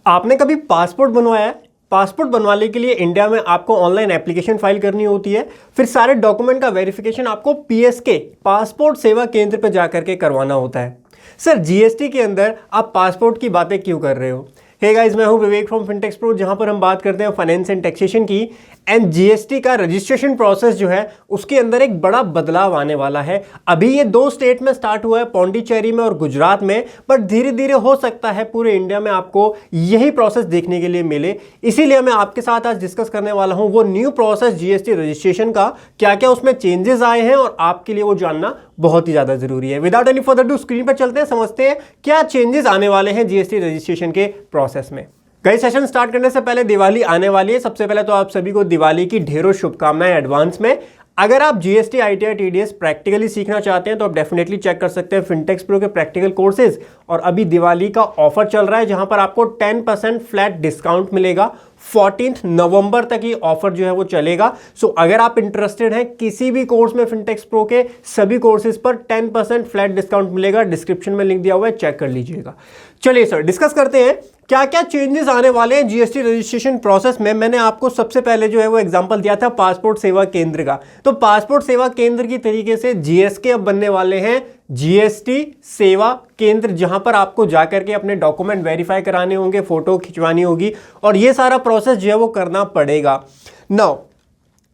आपने कभी पासपोर्ट बनवाया है? पासपोर्ट बनवाने के लिए इंडिया में आपको ऑनलाइन एप्लीकेशन फाइल करनी होती है, फिर सारे डॉक्यूमेंट का वेरिफिकेशन आपको पीएसके पासपोर्ट सेवा केंद्र पर जाकर के करवाना होता है। सर जीएसटी के अंदर आप पासपोर्ट की बातें क्यों कर रहे हो? हे गाइस, मैं हूं विवेक फ्रॉम फिनटेक्स प्रो, जहां पर हम बात करते हैं फाइनेंस एंड टैक्सेशन की। एंड जीएसटी का रजिस्ट्रेशन प्रोसेस जो है उसके अंदर एक बड़ा बदलाव आने वाला है। अभी ये 2 स्टेट में स्टार्ट हुआ है, पौंडीचेरी में और गुजरात में, बट धीरे धीरे हो सकता है पूरे इंडिया में आपको यही प्रोसेस देखने के लिए मिले। इसीलिए मैं आपके साथ आज डिस्कस करने वाला हूं वो न्यू प्रोसेस जीएसटी रजिस्ट्रेशन का, क्या क्या उसमें चेंजेस आए हैं और आपके लिए वो जानना बहुत ही ज्यादा जरूरी है। Without any further do screen पर चलते हैं, समझते हैं क्या चेंजेस आने वाले हैं जीएसटी रजिस्ट्रेशन के प्रोसेस में। कई सेशन स्टार्ट करने से पहले दिवाली आने वाली है। सबसे पहले तो आप सभी को दिवाली की ढेरों शुभकामनाएं एडवांस में। अगर आप जीएसटी, आईटीआर, टीडीएस प्रैक्टिकली सीखना चाहते हैं तो आप डेफिनेटली चेक कर सकते हैं फिनटेक्स प्रो के प्रैक्टिकल कोर्सेज। और अभी दिवाली का ऑफर चल रहा है जहां पर आपको 10% फ्लैट डिस्काउंट मिलेगा। 14 नवंबर तक ये ऑफर जो है वो चलेगा। सो अगर आप इंटरेस्टेड हैं किसी भी कोर्स में फिनटेक्स प्रो के सभी कोर्सेज पर 10% फ्लैट डिस्काउंट मिलेगा। डिस्क्रिप्शन में लिंक दिया हुआ है, चेक कर लीजिएगा। चलिए सर, डिस्कस करते हैं क्या क्या चेंजेस आने वाले हैं जीएसटी रजिस्ट्रेशन प्रोसेस में। मैंने आपको सबसे पहले जो है वो एग्जांपल दिया था पासपोर्ट सेवा केंद्र का। तो पासपोर्ट सेवा केंद्र की तरीके से जीएसके अब बनने वाले हैं जीएसटी सेवा केंद्र, जहां पर आपको जाकर के अपने डॉक्यूमेंट वेरीफाई कराने होंगे, फोटो खिंचवानी होगी और ये सारा प्रोसेस जो है वो करना पड़ेगा। नाउ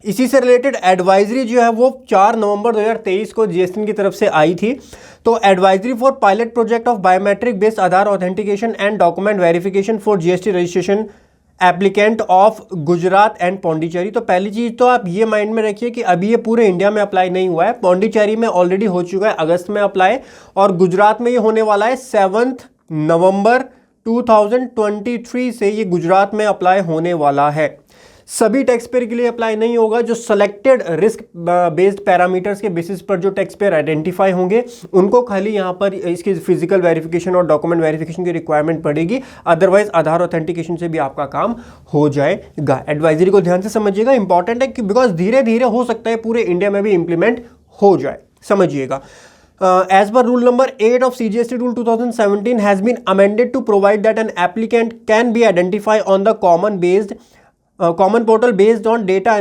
इसी से रिलेटेड एडवाइजरी जो है वो 4 नवंबर 2023 को जीएसटी की तरफ से आई थी। तो advisory for pilot project of biometric based Aadhaar authentication and document verification for GST registration applicant of Gujarat and Pondicherry. तो पहली चीज तो आप ये माइंड में रखिए कि अभी ये पूरे इंडिया में अप्लाई नहीं हुआ है। पौंडीचेरी में ऑलरेडी हो चुका है अगस्त में अप्लाई, और गुजरात में ये होने वाला है 7 नवंबर 2023 से ये गुजरात में अप्लाई होने वाला है। सभी टैक्स पेयर के लिए अप्लाई नहीं होगा। जो सिलेक्टेड रिस्क बेस्ड पैरामीटर्स के बेसिस पर जो टैक्स पेयर आइडेंटिफाई होंगे उनको खाली यहां पर इसकी फिजिकल वेरिफिकेशन और डॉक्यूमेंट वेरिफिकेशन की रिक्वायरमेंट पड़ेगी। अदरवाइज आधार ऑथेंटिकेशन से भी आपका काम हो जाएगा। एडवाइजरी को ध्यान से समझिएगा, इंपॉर्टेंट है कि बिकॉज धीरे धीरे हो सकता है पूरे इंडिया में भी इंप्लीमेंट हो जाए, समझिएगा। As per rule number 8 of CGST rule 2017 has been amended to provide that an applicant can be identified on the common portal based on data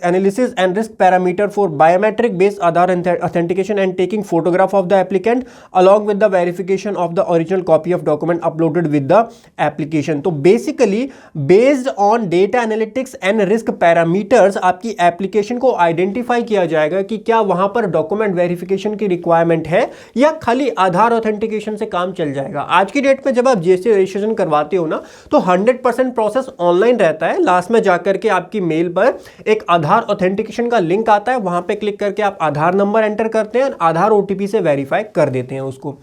analysis and risk parameter for biometric based Aadhaar authentication and taking photograph of the applicant along with the verification of the original copy of document uploaded with the application। तो basically based on data analytics and risk parameters आपकी application को identify किया जाएगा कि क्या वहां पर document verification की रिक्वायरमेंट है या खाली आधार ऑथेंटिकेशन से काम चल जाएगा। आज की डेट में जब आप जीएसटी रजिस्ट्रेशन करवाते हो ना तो 100% प्रोसेस ऑनलाइन रहता है। लास्ट में जाकर के आपकी मेल पर एक आधार ऑथेंटिकेशन का लिंक आता है, वहां पे क्लिक करके आप आधार नंबर एंटर करते हैं, आधार ओटीपी से वेरीफाई कर देते हैं उसको।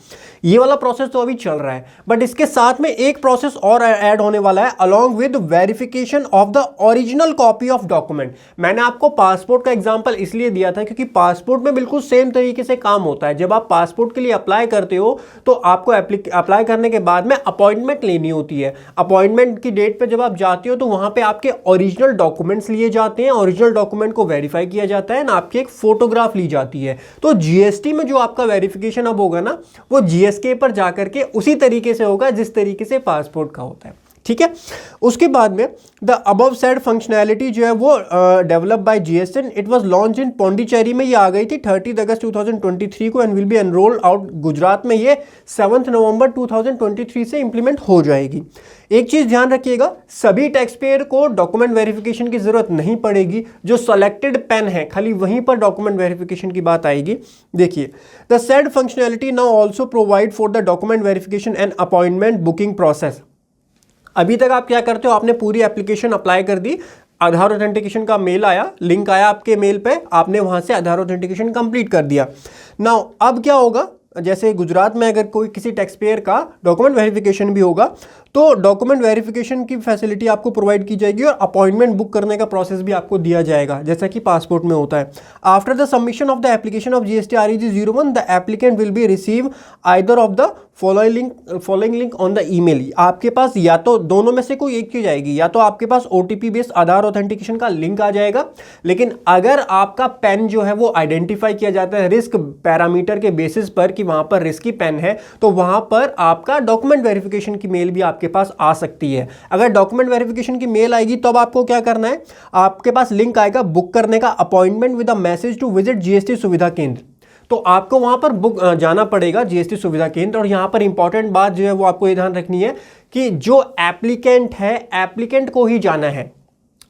ये वाला प्रोसेस तो अभी चल रहा है, बट इसके साथ में एक प्रोसेस और ऐड होने वाला है along with verification of the original copy of document. मैंने आपको पासपोर्ट का एग्जांपल इसलिए दिया था क्योंकि पासपोर्ट में बिल्कुल सेम तरीके से काम होता है। जब आप पासपोर्ट के लिए अप्लाई करते हो तो आपको अप्लाई करने के बाद में अपॉइंटमेंट लेनी होती है। अपॉइंटमेंट की डेट पे जब आप जाते हो तो वहां पे आपके ओरिजिनल डॉक्यूमेंट्स लिए जाते हैं, ओरिजिनल डॉक्यूमेंट को वेरीफाई किया जाता है ना, आपकी एक फोटोग्राफ ली जाती है। तो जीएसटी में जो आपका वेरिफिकेशन अब होगा ना वो जीएसके पर जाकर के उसी तरीके से होगा जिस तरीके से पासपोर्ट का होता है, ठीक है। उसके बाद में द अबव सेड फंक्शनैलिटी जो है वो develop by GST, it was launch in Pondicherry में ये आ गई थी 30 अगस्त 2023 को and will be enrolled out Gujarat में ये 7 नवंबर 2023 से इंप्लीमेंट हो जाएगी। एक चीज ध्यान रखिएगा, सभी टैक्स पेयर को डॉक्यूमेंट वेरिफिकेशन की जरूरत नहीं पड़ेगी। जो सेलेक्टेड पेन है खाली वहीं पर डॉक्यूमेंट वेरिफिकेशन की बात आएगी। देखिए, the said functionality now also provide for the document verification and appointment booking process. अभी तक आप क्या करते हो, आपने पूरी एप्लीकेशन अप्लाई कर दी, आधार ऑथेंटिकेशन का मेल आया, लिंक आया आपके मेल पे, आपने वहां से आधार ऑथेंटिकेशन कंप्लीट कर दिया। नाउ अब क्या होगा, जैसे गुजरात में अगर कोई किसी टैक्स पेयर का डॉक्यूमेंट वेरिफिकेशन भी होगा तो डॉक्यूमेंट वेरिफिकेशन की फैसिलिटी आपको प्रोवाइड की जाएगी और अपॉइंटमेंट बुक करने का प्रोसेस भी आपको दिया जाएगा जैसा कि पासपोर्ट में होता है। After the submission of the application of GST REG 01 the applicant will be receive either of the following link on the email. आपके पास या तो दोनों में से कोई एक चीज आएगी, या तो आपके पास ओटीपी बेस्ड आधार ऑथेंटिकेशन का लिंक आ जाएगा, लेकिन अगर आपका पेन जो है वो आइडेंटिफाई किया जाता है रिस्क पैरामीटर के बेसिस पर कि वहां पर रिस्की पेन है तो वहां पर आपका डॉक्यूमेंट वेरिफिकेशन की मेल भी आपके आपके पास आ सकती है। अगर डॉक्यूमेंट वेरिफिकेशन की मेल आएगी तो अब आपको क्या करना है, आपके पास लिंक आएगा बुक करने का, appointment with a message to visit GST सुविधा केंद्र। तो आपको वहां पर बुक जाना पड़ेगा जीएसटी सुविधा केंद्र। और यहां पर इंपॉर्टेंट बात जो है वो आपको ये ध्यान रखनी है कि जो एप्लीकेंट है, एप्लीकेंट को ही जाना है।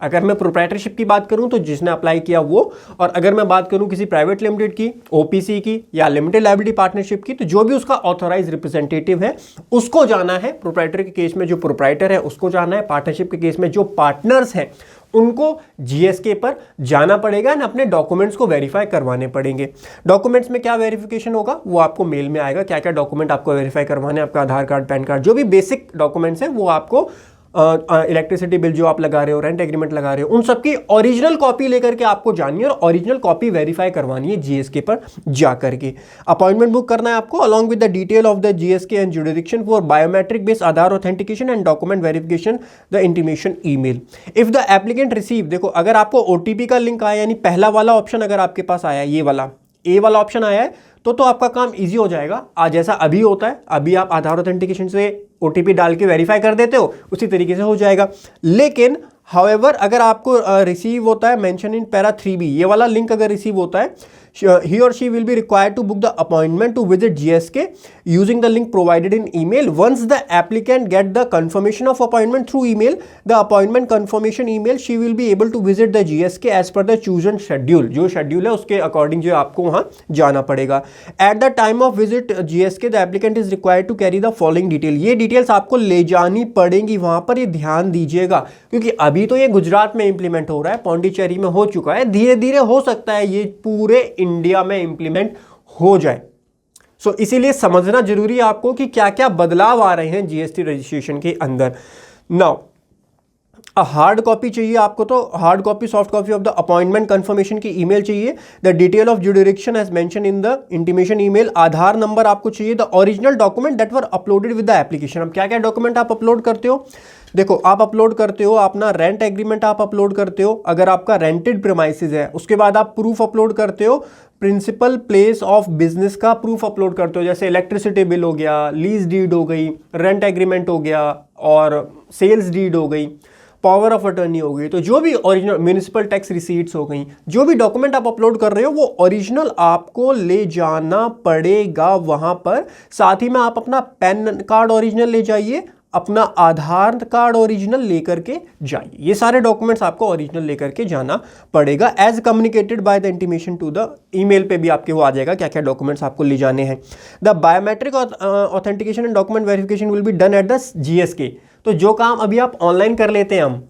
अगर मैं प्रोप्राइटरशिप की बात करूं तो जिसने अप्लाई किया वो, और अगर मैं बात करूं किसी प्राइवेट लिमिटेड की, ओपीसी की या लिमिटेड लायबिलिटी पार्टनरशिप की, तो जो भी उसका ऑथराइज रिप्रेजेंटेटिव है उसको जाना है। प्रोप्राइटर के केस में जो प्रोप्राइटर है उसको जाना है, पार्टनरशिप के केस में जो पार्टनर्स हैं उनको जीएसके पर जाना पड़ेगा एंड अपने डॉक्यूमेंट्स को वेरीफाई करवाने पड़ेंगे। डॉक्यूमेंट्स में क्या वेरिफिकेशन होगा वो आपको मेल में आएगा, क्या क्या डॉक्यूमेंट आपको वेरीफाई करवाने, आपका आधार कार्ड, पैन कार्ड, जो भी बेसिक डॉक्यूमेंट्स हैं वो आपको, इलेक्ट्रिसिटी बिल जो आप लगा रहे हो, रेंट एग्रीमेंट लगा रहे हो, उन सबकी ओरिजिनल कॉपी लेकर के आपको जानी है और ओरिजिनल कॉपी वेरीफाई करवानी है जीएसके पर जाकर के। अपॉइंटमेंट बुक करना है आपको along with the detail of the GSK and jurisdiction for biometric based Aadhaar authentication and document verification, the intimation email. If the applicant receive, देखो अगर आपको ओटीपी का लिंक आया, यानी पहला वाला ऑप्शन अगर आपके पास आया, ये वाला ए वाला ऑप्शन आया है, तो आपका काम इजी हो जाएगा। आज जैसा अभी होता है, अभी आप आधार ऑथेंटिकेशन से ओटीपी डाल के वेरीफाई कर देते हो, उसी तरीके से हो जाएगा। लेकिन हाउएवर अगर आपको रिसीव होता है मेंशन इन पैरा 3B, ये वाला लिंक अगर रिसीव होता है, he or she will be required to book the appointment to visit GSK using the link provided in email. Once the applicant get the confirmation of appointment through email, the appointment confirmation email, she will be able to visit the GSK as per the chosen schedule. जो schedule है उसके according जो आपको वहाँ जाना पड़ेगा। At the time of visit GSK, the applicant is required to carry the following detail. ये details आपको ले जानी पड़ेंगी वहाँ पर, ये ध्यान दीजिएगा, क्योंकि अभी तो ये गुजरात में इंप्लीमेंट हो रहा है, पौंडीचेरी में हो चुका है, धीरे धीरे हो सकता है ये पूरे इंडिया में इंप्लीमेंट हो जाए। सो इसीलिए समझना जरूरी है आपको कि क्या क्या बदलाव आ रहे हैं जीएसटी रजिस्ट्रेशन के अंदर। नाउ हार्ड कॉपी चाहिए आपको, तो hard copy, soft copy of the appointment confirmation की ईमेल चाहिए, the detail of jurisdiction as mention in the intimation email, Aadhaar number आपको चाहिए, the original document that were uploaded with the application. अब क्या क्या डॉक्यूमेंट आप अपलोड करते हो, देखो आप अपलोड करते हो अपना रेंट एग्रीमेंट आप अपलोड करते हो, अगर आपका रेंटेड प्रीमाइसेस है, उसके बाद आप प्रूफ अपलोड करते हो, प्रिंसिपल प्लेस ऑफ बिजनेस का प्रूफ अपलोड करते हो, जैसे इलेक्ट्रिसिटी बिल हो गया, लीज डीड हो गई, रेंट एग्रीमेंट हो गया और सेल्स डीड हो गई, पावर ऑफ अटर्नी हो गई। तो जो भी ओरिजिनल म्यूनिसिपल टैक्स रिसीट्स हो गई, जो भी डॉक्यूमेंट आप अपलोड कर रहे हो वो ओरिजिनल आपको ले जाना पड़ेगा वहां पर। साथ ही में आप अपना पैन कार्ड ओरिजिनल ले जाइए, अपना आधार कार्ड ओरिजिनल लेकर के जाइए, ये सारे डॉक्यूमेंट्स आपको ओरिजिनल लेकर के जाना पड़ेगा as communicated by the intimation to the email पे भी आपके वो आ जाएगा क्या क्या डॉक्यूमेंट्स आपको ले जाने हैं। The biometric authentication and document verification will be done at the GSK. तो जो काम अभी आप ऑनलाइन कर लेते हैं, हम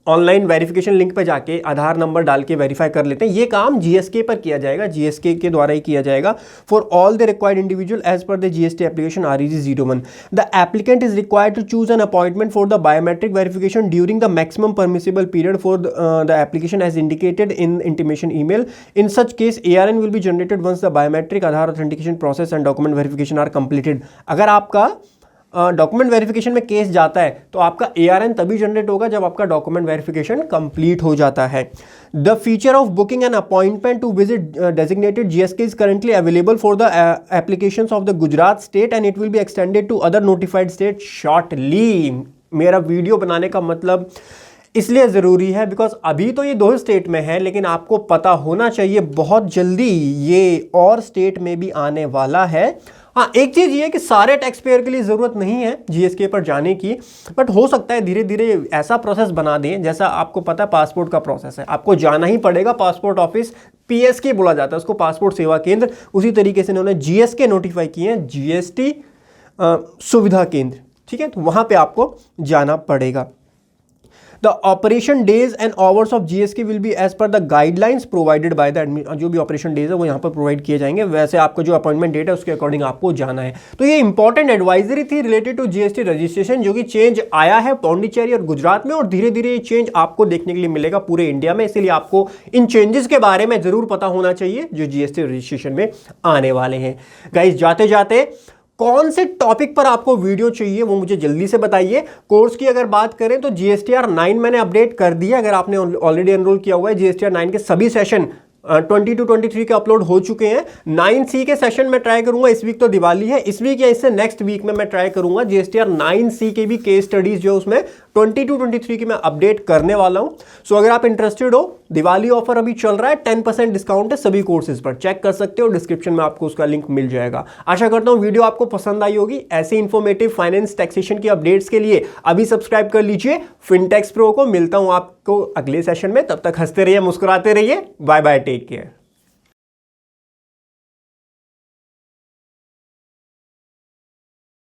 ऑनलाइन वेरिफिकेशन लिंक पे जाके आधार नंबर डाल के वेरीफाई कर लेते हैं, ये काम जीएसके पर किया जाएगा, जीएसके के द्वारा ही किया जाएगा for all the required individual as per the GST application REG01। The applicant is required to choose an appointment for the biometric verification during the maximum permissible period for the application as indicated in intimation email. In such case ARN will be generated once the biometric Aadhaar authentication process and document verification are completed. अगर आपका document verification में case जाता है तो आपका ARN तभी generate होगा जब आपका डॉक्यूमेंट वेरिफिकेशन कंप्लीट हो जाता है। The feature of booking an appointment to visit designated GSK is currently available for the applications of the Gujarat state and it will be extended to other notified state shortly. मेरा video बनाने का मतलब इसलिए ज़रूरी है बिकॉज अभी तो ये 2 स्टेट में है, लेकिन आपको पता होना चाहिए बहुत जल्दी ये और स्टेट में भी आने वाला है। हाँ, एक चीज़ ये है कि सारे टैक्स पेयर के लिए ज़रूरत नहीं है जीएसके पर जाने की, बट हो सकता है धीरे धीरे ऐसा प्रोसेस बना दें, जैसा आपको पता है पासपोर्ट का प्रोसेस है, आपको जाना ही पड़ेगा पासपोर्ट ऑफिस, PSK बोला जाता है उसको, पासपोर्ट सेवा केंद्र। उसी तरीके से इन्होंने GSK नोटिफाई किए हैं, GST सुविधा केंद्र, ठीक है, तो वहाँ पर आपको जाना पड़ेगा। The operation days and hours of GSK will be as per the guidelines provided by the जो भी ऑपरेशन डेज है वो यहाँ पर प्रोवाइड किए जाएंगे, वैसे आपको जो अपॉइंटमेंट डेट है उसके अकॉर्डिंग आपको जाना है। तो ये इंपॉर्टेंट एडवाइजरी थी रिलेटेड टू GST रजिस्ट्रेशन, जो कि चेंज आया है पौंडीचेरी और गुजरात में, और धीरे धीरे ये चेंज आपको देखने के लिए मिलेगा पूरे इंडिया में। इसीलिए आपको इन चेंजेस के बारे में जरूर पता होना चाहिए जो GST रजिस्ट्रेशन में आने वाले हैं। गाइस, जाते जाते कौन से टॉपिक पर आपको वीडियो चाहिए वो मुझे जल्दी से बताइए। कोर्स की अगर बात करें तो GSTR 9 मैंने अपडेट कर दिया, अगर आपने ऑलरेडी एनरोल किया हुआ है GSTR 9 के सभी सेशन 20 to 23 के अपलोड हो चुके हैं। 9C के सेशन में ट्राई करूंगा, इस वीक तो दिवाली है, इस वीक या इससे नेक्स्ट वीक में मैं ट्राई करूंगा GSTR 9C के भी केस स्टडीज जो उसमें 20 to 23 की मैं अपडेट करने वाला हूं। सो अगर आप इंटरेस्टेड हो, दिवाली ऑफर अभी चल रहा है, 10% डिस्काउंट है सभी कोर्सेज पर, चेक कर सकते हो, डिस्क्रिप्शन में आपको उसका लिंक मिल जाएगा। आशा करता हूं वीडियो आपको पसंद आई होगी। ऐसे इंफॉर्मेटिव फाइनेंस टैक्सेशन की अपडेट्स के लिए अभी सब्सक्राइब कर लीजिए फिनटेक्स प्रो को। मिलता हूं आपको अगले सेशन में, तब तक हंसते रहिए, मुस्कुराते रहिए। Bye bye, take care.